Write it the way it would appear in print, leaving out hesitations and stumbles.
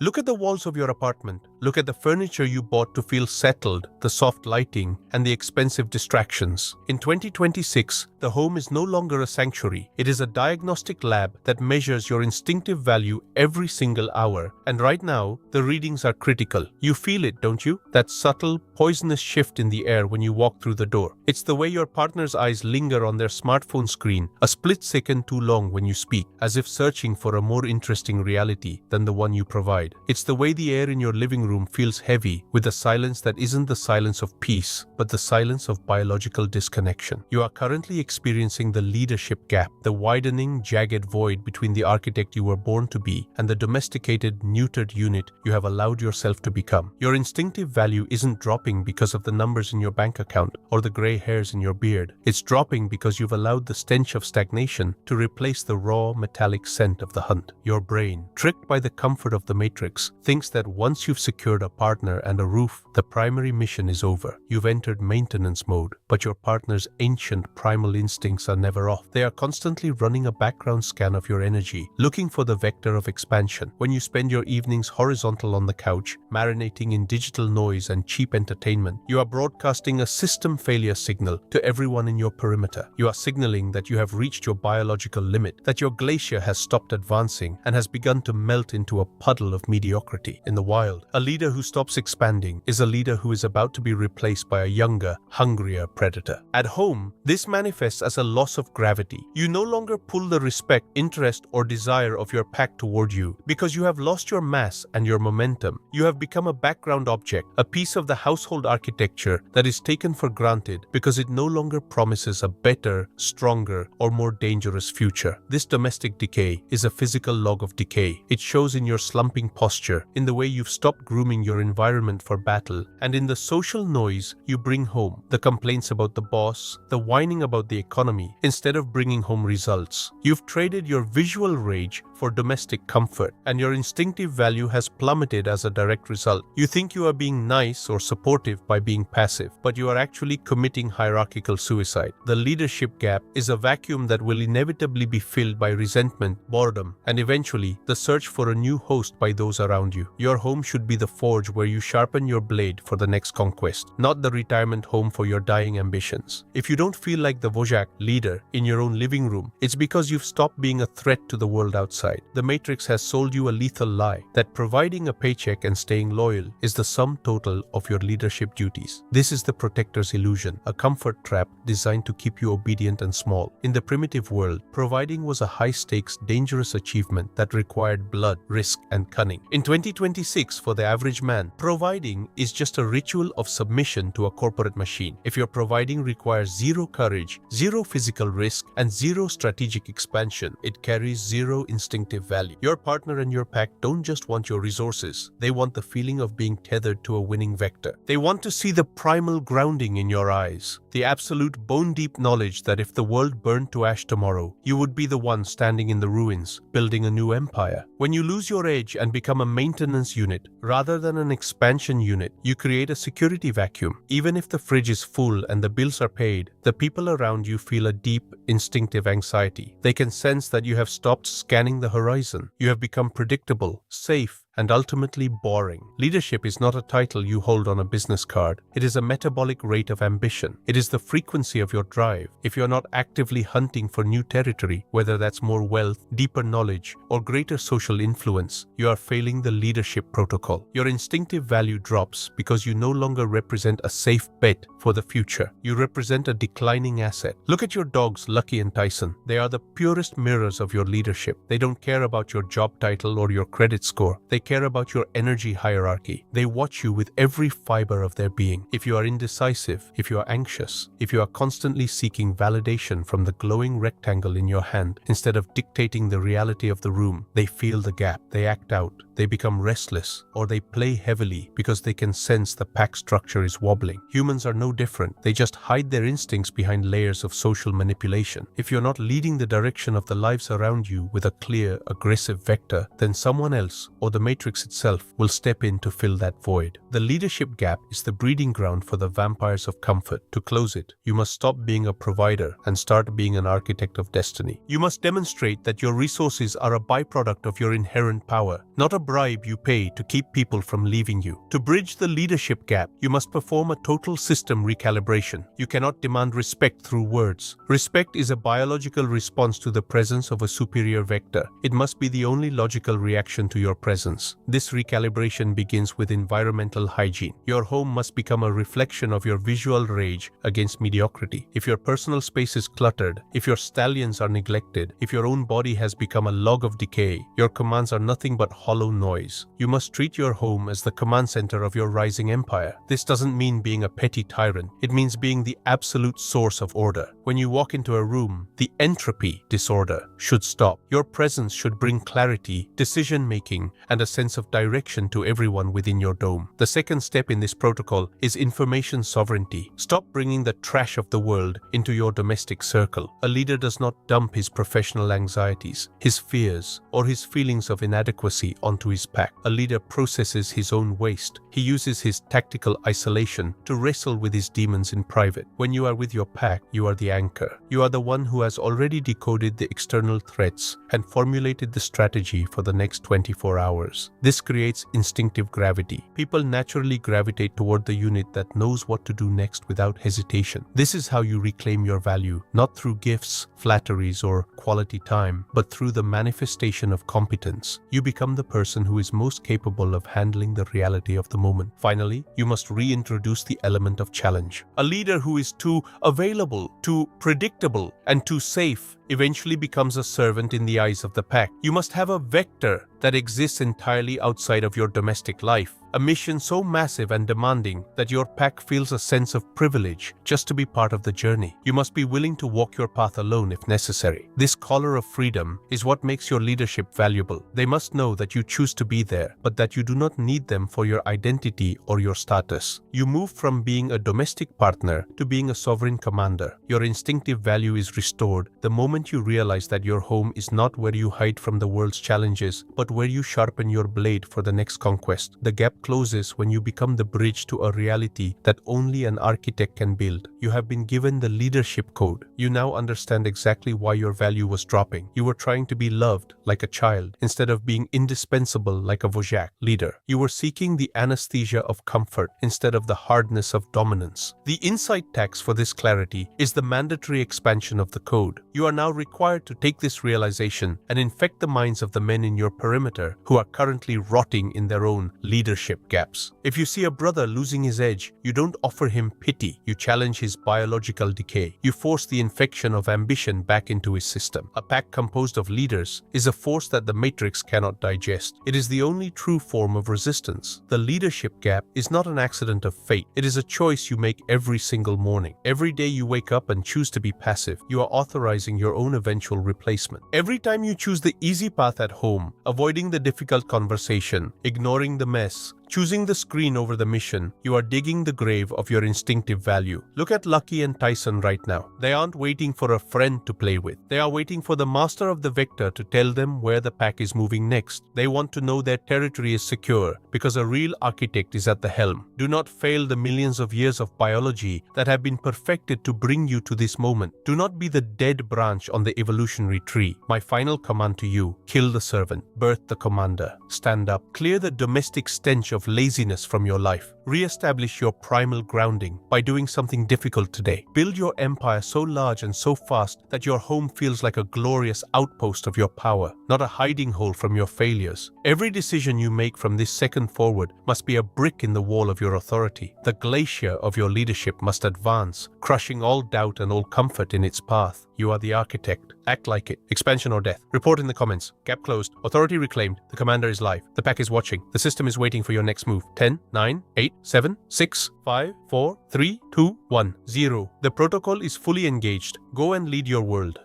Look at the walls of your apartment. Look at the furniture you bought to feel settled, the soft lighting, and the expensive distractions. In 2026, the home is no longer a sanctuary. It is a diagnostic lab that measures your instinctive value every single hour. And right now, the readings are critical. You feel it, don't you? That subtle, poisonous shift in the air when you walk through the door. It's the way your partner's eyes linger on their smartphone screen, a split second too long when you speak, as if searching for a more interesting reality than the one you provide. It's the way the air in your living room feels heavy, with a silence that isn't the silence of peace, but the silence of biological disconnection. You are currently experiencing the leadership gap, the widening, jagged void between the architect you were born to be and the domesticated, neutered unit you have allowed yourself to become. Your instinctive value isn't dropping because of the numbers in your bank account or the gray hairs in your beard. It's dropping because you've allowed the stench of stagnation to replace the raw, metallic scent of the hunt. Your brain, tricked by the comfort of the matrix, thinks that once you've secured a partner and a roof, the primary mission is over. You've entered maintenance mode, but your partner's ancient primal instincts are never off. They are constantly running a background scan of your energy, looking for the vector of expansion. When you spend your evenings horizontal on the couch, marinating in digital noise and cheap entertainment, you are broadcasting a system failure signal to everyone in your perimeter. You are signaling that you have reached your biological limit, that your glacier has stopped advancing and has begun to melt into a puddle of mediocrity. In the wild, a leader who stops expanding is a leader who is about to be replaced by a younger, hungrier predator. At home, this manifests as a loss of gravity. You no longer pull the respect, interest, or desire of your pack toward you because you have lost your mass and your momentum. You have become a background object, a piece of the household architecture that is taken for granted because it no longer promises a better, stronger, or more dangerous future. This domestic decay is a physical log of decay. It shows in your slumping posture, in the way you've stopped grooming your environment for battle, and in the social noise you bring home. The complaints about the boss, the whining about the economy, instead of bringing home results. You've traded your visual rage for domestic comfort, and your instinctive value has plummeted as a direct result. You think you are being nice or supportive by being passive, but you are actually committing hierarchical suicide. The leadership gap is a vacuum that will inevitably be filled by resentment, boredom, and eventually the search for a new host by those around you. Your home should be the forge where you sharpen your blade for the next conquest, not the retirement home for your dying ambitions. If you don't feel like the Wojak leader in your own living room, it's because you've stopped being a threat to the world outside. The Matrix has sold you a lethal lie that providing a paycheck and staying loyal is the sum total of your leadership duties. This is the protector's illusion, a comfort trap designed to keep you obedient and small. In the primitive world, providing was a high-stakes, dangerous achievement that required blood, risk, and cunning. In 2026, for the average man, providing is just a ritual of submission to a corporate machine. If your providing requires zero courage, zero physical risk, and zero strategic expansion, it carries zero instinctive value. Your partner and your pack don't just want your resources. They want the feeling of being tethered to a winning vector. They want to see the primal grounding in your eyes, the absolute bone-deep knowledge that if the world burned to ash tomorrow, you would be the one standing in the ruins, building a new empire. When you lose your edge and become a maintenance unit rather than an expansion unit, you create a security vacuum. Even if the fridge is full and the bills are paid, the people around you feel a deep, instinctive anxiety. They can sense that you have stopped scanning the horizon. You have become predictable, safe, and ultimately boring. Leadership is not a title you hold on a business card. It is a metabolic rate of ambition. It is the frequency of your drive. If you're not actively hunting for new territory, whether that's more wealth, deeper knowledge, or greater social influence, you are failing the leadership protocol. Your instinctive value drops because you no longer represent a safe bet for the future. You represent a declining asset. Look at your dogs, Lucky and Tyson. They are the purest mirrors of your leadership. They don't care about your job title or your credit score. They care about your energy hierarchy. They watch you with every fiber of their being. If you are indecisive, if you are anxious, if you are constantly seeking validation from the glowing rectangle in your hand instead of dictating the reality of the room, they feel the gap. They act out. They become restless, or they play heavily because they can sense the pack structure is wobbling. Humans are no different. They just hide their instincts behind layers of social manipulation. If you're not leading the direction of the lives around you with a clear, aggressive vector, then someone else, or the matrix itself, will step in to fill that void. The leadership gap is the breeding ground for the vampires of comfort. To close it, you must stop being a provider and start being an architect of destiny. You must demonstrate that your resources are a byproduct of your inherent power, not a bribe you pay to keep people from leaving you. To bridge the leadership gap, you must perform a total system recalibration. You cannot demand respect through words. Respect is a biological response to the presence of a superior vector. It must be the only logical reaction to your presence. This recalibration begins with environmental hygiene. Your home must become a reflection of your visual rage against mediocrity. If your personal space is cluttered, if your stallions are neglected, if your own body has become a log of decay, your commands are nothing but hollow noise. You must treat your home as the command center of your rising empire. This doesn't mean being a petty tyrant. It means being the absolute source of order. When you walk into a room, the entropy disorder should stop. Your presence should bring clarity, decision-making, and a sense of direction to everyone within your dome. The second step in this protocol is information sovereignty. Stop bringing the trash of the world into your domestic circle. A leader does not dump his professional anxieties, his fears, or his feelings of inadequacy onto his pack. A leader processes his own waste. He uses his tactical isolation to wrestle with his demons in private. When you are with your pack, you are the anchor. You are the one who has already decoded the external threats and formulated the strategy for the next 24 hours. This creates instinctive gravity. People naturally gravitate toward the unit that knows what to do next without hesitation. This is how you reclaim your value, not through gifts, flatteries, or quality time, but through the manifestation of competence. You become the person who is most capable of handling the reality of the moment. Finally, you must reintroduce the element of challenge. A leader who is too available, too predictable, and too safe eventually becomes a servant in the eyes of the pack. You must have a vector that exists entirely outside of your domestic life. A mission so massive and demanding that your pack feels a sense of privilege just to be part of the journey. You must be willing to walk your path alone if necessary. This collar of freedom is what makes your leadership valuable. They must know that you choose to be there, but that you do not need them for your identity or your status. You move from being a domestic partner to being a sovereign commander. Your instinctive value is restored the moment you realize that your home is not where you hide from the world's challenges, but where you sharpen your blade for the next conquest. The gap closes when you become the bridge to a reality that only an architect can build. You have been given the leadership code. You now understand exactly why your value was dropping. You were trying to be loved like a child instead of being indispensable like a Wojak leader. You were seeking the anesthesia of comfort instead of the hardness of dominance. The insight tax for this clarity is the mandatory expansion of the code. You are now required to take this realization and infect the minds of the men in your perimeter who are currently rotting in their own leadership gaps. If you see a brother losing his edge, you don't offer him pity. You challenge his biological decay. You force the infection of ambition back into his system. A pack composed of leaders is a force that the matrix cannot digest. It is the only true form of resistance. The leadership gap is not an accident of fate. It is a choice you make every single morning. Every day you wake up and choose to be passive, you are authorizing your own eventual replacement. Every time you choose the easy path at home, avoiding the difficult conversation, ignoring the mess, choosing the screen over the mission, you are digging the grave of your instinctive value. Look at Lucky and Tyson right now. They aren't waiting for a friend to play with. They are waiting for the master of the vector to tell them where the pack is moving next. They want to know their territory is secure because a real architect is at the helm. Do not fail the millions of years of biology that have been perfected to bring you to this moment. Do not be the dead branch on the evolutionary tree. My final command to you: kill the servant, birth the commander. Stand up, clear the domestic stench of laziness from your life. Re-establish your primal grounding by doing something difficult today. Build your empire so large and so fast that your home feels like a glorious outpost of your power, not a hiding hole from your failures. Every decision you make from this second forward must be a brick in the wall of your authority. The glacier of your leadership must advance, crushing all doubt and all comfort in its path. You are the architect. Act like it. Expansion or death. Report in the comments. Gap closed. Authority reclaimed. The commander is live. The pack is watching. The system is waiting for your next move. 10, 9, 8, 7, 6, 5, 4, 3, 2, 1, 0. The protocol is fully engaged. Go and lead your world.